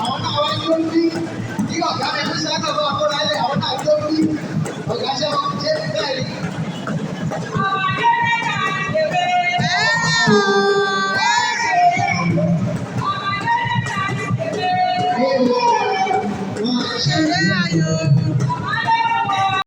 àwọn náà wá yóò bí kí ọ̀gá mi fi sáà náà bá kó lálẹ́ àwọn náà yóò bí ọ̀gá ṣe wọ́n ṣe bẹ́ẹ̀ ni. Ṣeré ayò.